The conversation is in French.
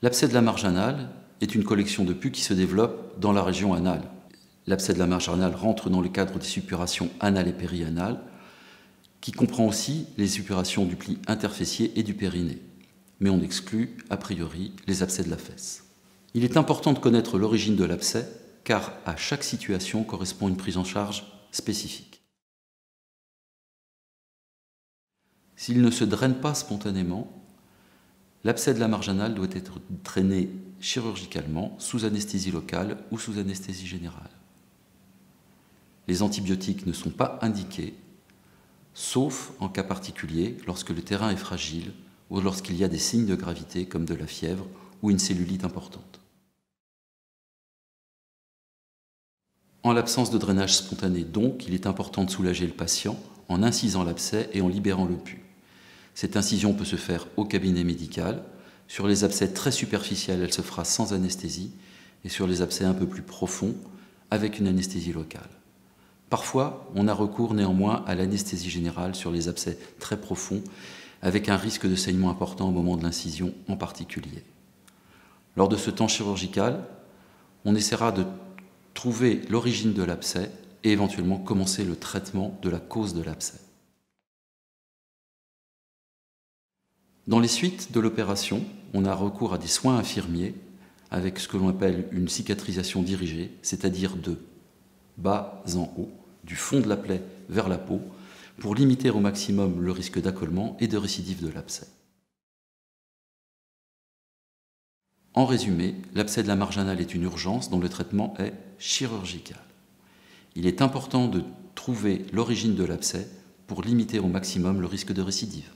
L'abcès de la marge anale est une collection de pus qui se développe dans la région anale. L'abcès de la marge anale rentre dans le cadre des suppurations anales et périanales, qui comprend aussi les suppurations du pli interfessier et du périnée. Mais on exclut, a priori, les abcès de la fesse. Il est important de connaître l'origine de l'abcès, car à chaque situation correspond une prise en charge spécifique. S'il ne se draine pas spontanément, l'abcès de la marge anale doit être drainé chirurgicalement, sous anesthésie locale ou sous anesthésie générale. Les antibiotiques ne sont pas indiqués, sauf en cas particulier lorsque le terrain est fragile ou lorsqu'il y a des signes de gravité comme de la fièvre ou une cellulite importante. En l'absence de drainage spontané donc, il est important de soulager le patient en incisant l'abcès et en libérant le pus. Cette incision peut se faire au cabinet médical. Sur les abcès très superficiels, elle se fera sans anesthésie, et sur les abcès un peu plus profonds, avec une anesthésie locale. Parfois, on a recours néanmoins à l'anesthésie générale sur les abcès très profonds, avec un risque de saignement important au moment de l'incision en particulier. Lors de ce temps chirurgical, on essaiera de trouver l'origine de l'abcès et éventuellement commencer le traitement de la cause de l'abcès. Dans les suites de l'opération, on a recours à des soins infirmiers avec ce que l'on appelle une cicatrisation dirigée, c'est-à-dire de bas en haut, du fond de la plaie vers la peau, pour limiter au maximum le risque d'accollement et de récidive de l'abcès. En résumé, l'abcès de la marge anale est une urgence dont le traitement est chirurgical. Il est important de trouver l'origine de l'abcès pour limiter au maximum le risque de récidive.